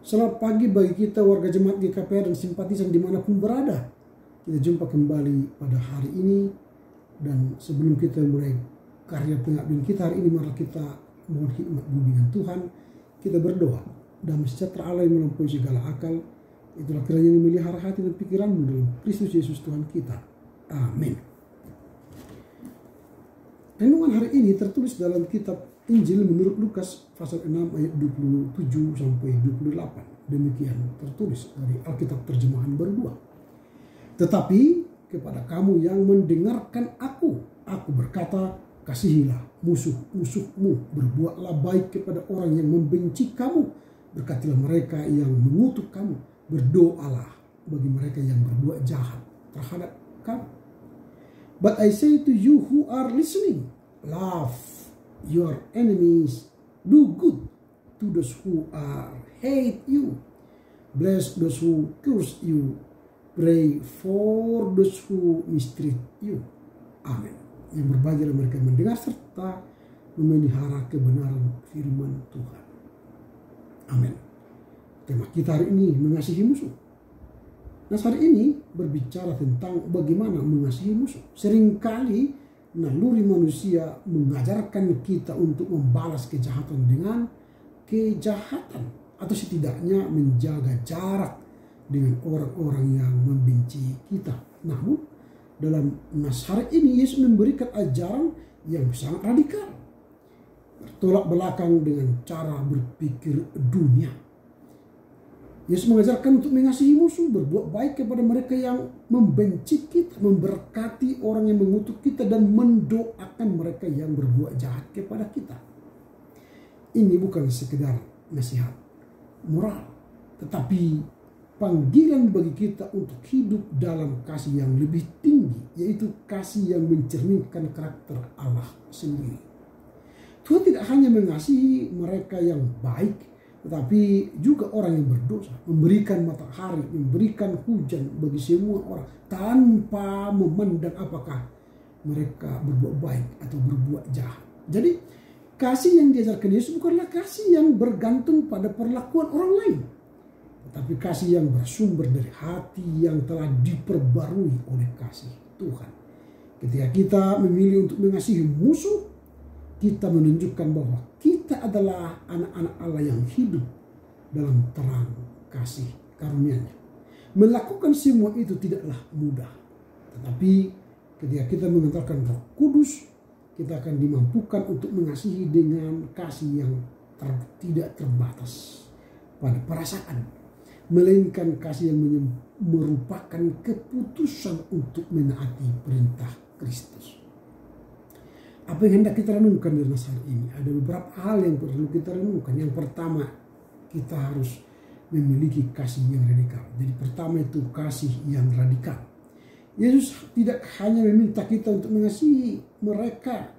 Selamat pagi bagi kita warga jemaat GKPR dan simpatisan dimanapun berada. Kita jumpa kembali pada hari ini. Dan sebelum kita mulai karya pengabdian kita hari ini, mari kita mohon hikmat bimbingan Tuhan. Kita berdoa. Damai sejahtera Allah yang melampaui segala akal, itulah kiranya memelihara hati dan pikiranmu dalam Kristus Yesus Tuhan kita. Amin. Renungan hari ini tertulis dalam kitab Injil menurut Lukas pasal 6 ayat 27 sampai 28. Demikian tertulis dari Alkitab terjemahan baru 2. Tetapi kepada kamu yang mendengarkan aku berkata, kasihilah musuh-musuhmu, berbuatlah baik kepada orang yang membenci kamu, berkatilah mereka yang mengutuk kamu, berdoalah bagi mereka yang berbuat jahat terhadap kamu. But I say to you who are listening, love your enemies, do good to those who hate you, bless those who curse you, pray for those who mistreat you. Amin. Yang berbahagialah mereka mendengar serta memelihara kebenaran firman Tuhan. Amin. Tema kita hari ini mengasihi musuh. Nah, hari ini berbicara tentang bagaimana mengasihi musuh. Seringkali naluri manusia mengajarkan kita untuk membalas kejahatan dengan kejahatan, atau setidaknya menjaga jarak dengan orang-orang yang membenci kita. Namun dalam nas hari ini Yesus memberikan ajaran yang sangat radikal, bertolak belakang dengan cara berpikir dunia. Yesus mengajarkan untuk mengasihi musuh, berbuat baik kepada mereka yang membenci kita, memberkati orang yang mengutuk kita, dan mendoakan mereka yang berbuat jahat kepada kita. Ini bukan sekedar nasihat moral, tetapi panggilan bagi kita untuk hidup dalam kasih yang lebih tinggi, yaitu kasih yang mencerminkan karakter Allah sendiri. Tuhan tidak hanya mengasihi mereka yang baik, tetapi juga orang yang berdosa, memberikan matahari, memberikan hujan bagi semua orang tanpa memandang apakah mereka berbuat baik atau berbuat jahat. Jadi kasih yang diajarkan Yesus bukanlah kasih yang bergantung pada perlakuan orang lain, tetapi kasih yang bersumber dari hati yang telah diperbarui oleh kasih Tuhan. Ketika kita memilih untuk mengasihi musuh, kita menunjukkan bahwa kita adalah anak-anak Allah yang hidup dalam terang kasih karunia-Nya. Melakukan semua itu tidaklah mudah. Tetapi ketika kita mengantarkan Roh Kudus, kita akan dimampukan untuk mengasihi dengan kasih yang tidak terbatas pada perasaan, melainkan kasih yang merupakan keputusan untuk menaati perintah Kristus. Apa yang hendak kita renungkan di masa ini? Ada beberapa hal yang perlu kita renungkan. Yang pertama, kita harus memiliki kasih yang radikal. Jadi pertama itu kasih yang radikal. Yesus tidak hanya meminta kita untuk mengasihi mereka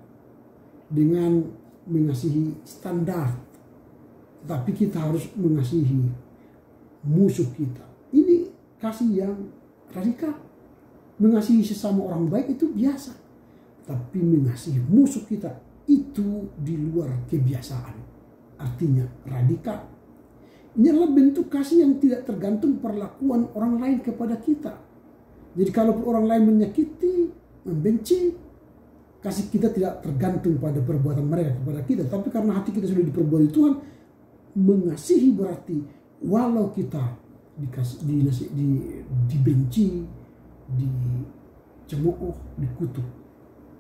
dengan mengasihi standar, tapi kita harus mengasihi musuh kita. Ini kasih yang radikal. Mengasihi sesama orang baik itu biasa, tapi mengasihi musuh kita itu di luar kebiasaan. Artinya radikal. Ini adalah bentuk kasih yang tidak tergantung perlakuan orang lain kepada kita. Jadi kalau orang lain menyakiti, membenci, kasih kita tidak tergantung pada perbuatan mereka kepada kita. Tapi karena hati kita sudah diperbuat Tuhan, mengasihi berarti walau kita dibenci, dicemooh, dikutuk,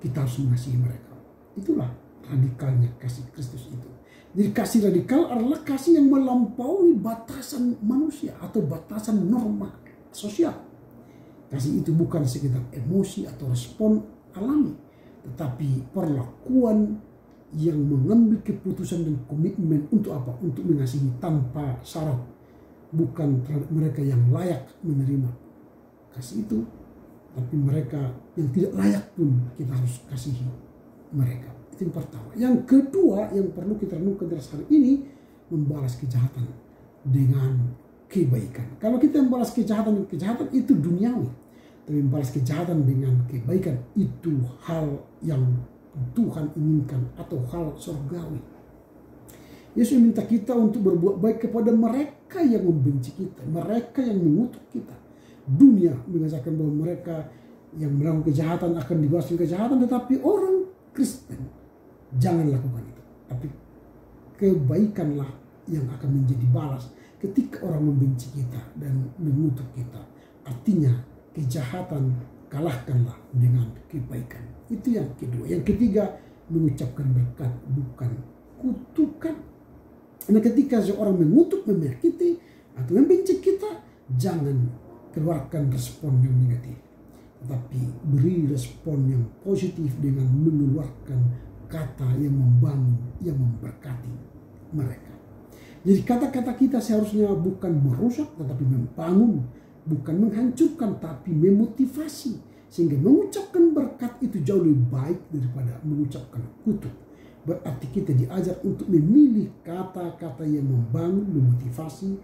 kita harus mengasihi mereka. Itulah radikalnya kasih Kristus itu. Jadi kasih radikal adalah kasih yang melampaui batasan manusia atau batasan norma sosial. Kasih itu bukan sekedar emosi atau respon alami, tetapi perlakuan yang mengambil keputusan dan komitmen untuk apa? Untuk mengasihi tanpa syarat, bukan terhadap mereka yang layak menerima kasih itu, tapi mereka yang tidak layak pun kita harus kasihi mereka. Itu yang pertama. Yang kedua yang perlu kita renungkan dari hari ini, membalas kejahatan dengan kebaikan. Kalau kita membalas kejahatan itu duniawi, tapi membalas kejahatan dengan kebaikan itu hal yang Tuhan inginkan atau hal surgawi. Yesus minta kita untuk berbuat baik kepada mereka yang membenci kita, mereka yang mengutuk kita. Dunia mengajarkan bahwa mereka yang melakukan kejahatan akan dibalas dengan kejahatan, tetapi orang Kristen jangan lakukan itu. Tapi kebaikanlah yang akan menjadi balas ketika orang membenci kita dan mengutuk kita. Artinya kejahatan kalahkanlah dengan kebaikan. Itu yang kedua. Yang ketiga, mengucapkan berkat bukan kutukan. Karena ketika seorang mengutuk, menyakiti atau membenci kita, jangan keluarkan respon yang negatif, tetapi beri respon yang positif dengan mengeluarkan kata yang membangun, yang memberkati mereka. Jadi kata-kata kita seharusnya bukan merusak tetapi membangun, bukan menghancurkan tapi memotivasi, sehingga mengucapkan berkat itu jauh lebih baik daripada mengucapkan kutuk. Berarti kita diajar untuk memilih kata-kata yang membangun, memotivasi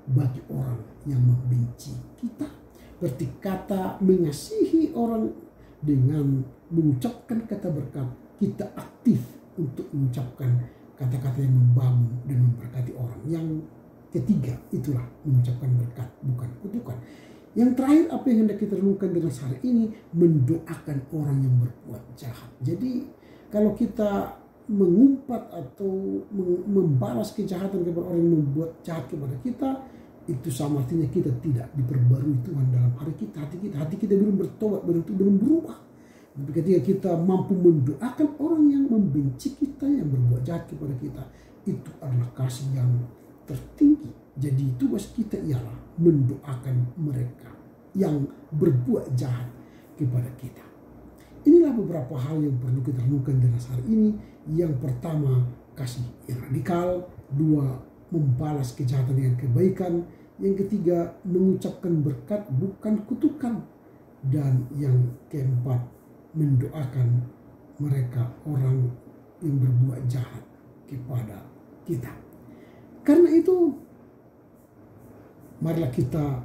bagi orang yang membenci kita. Berarti kata mengasihi orang dengan mengucapkan kata berkat, kita aktif untuk mengucapkan kata-kata yang membangun dan memberkati orang. Yang ketiga, itulah mengucapkan berkat bukan kutukan. Yang terakhir, apa yang hendak kita renungkan dengan hari ini, mendoakan orang yang berbuat jahat. Jadi kalau kita mengumpat atau membalas kejahatan kepada orang yang membuat jahat kepada kita, itu sama artinya kita tidak diperbarui Tuhan dalam hati kita belum bertobat, belum berubah. Tapi ketika kita mampu mendoakan orang yang membenci kita, yang berbuat jahat kepada kita, itu adalah kasih yang tertinggi. Jadi tugas kita ialah mendoakan mereka yang berbuat jahat kepada kita. Inilah beberapa hal yang perlu kita renungkan dengan hari ini. Yang pertama, kasih yang radikal. Dua, membalas kejahatan dengan kebaikan. Yang ketiga, mengucapkan berkat bukan kutukan. Dan yang keempat, mendoakan mereka orang yang berbuat jahat kepada kita. Karena itu, marilah kita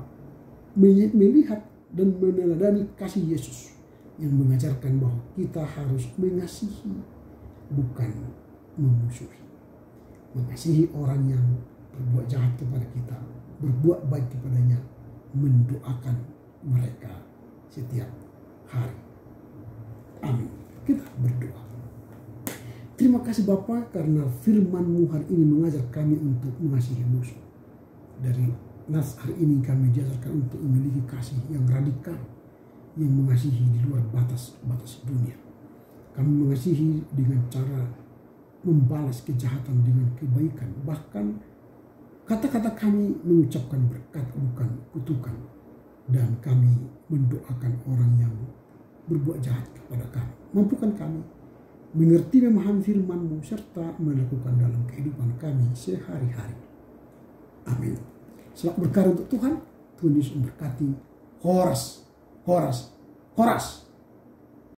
melihat dan meneladani kasih Yesus yang mengajarkan bahwa kita harus mengasihi, bukan memusuhi. Mengasihi orang yang berbuat jahat kepada kita, berbuat baik kepadanya, mendoakan mereka setiap hari. Amin. Kita berdoa. Terima kasih Bapa, karena firman-Mu hari ini mengajar kami untuk mengasihi musuh. Dari nas hari ini kami diajarkan untuk memiliki kasih yang radikal, yang mengasihi di luar batas-batas dunia. Kami mengasihi dengan cara membalas kejahatan dengan kebaikan. Bahkan kata-kata kami mengucapkan berkat bukan kutukan. Dan kami mendoakan orang yang berbuat jahat kepada kami. Mampukan kami mengerti memahami firman-Mu serta melakukan dalam kehidupan kami sehari-hari. Amin. Selamat berkarya untuk Tuhan. Tuhan Yesus memberkati. Horas.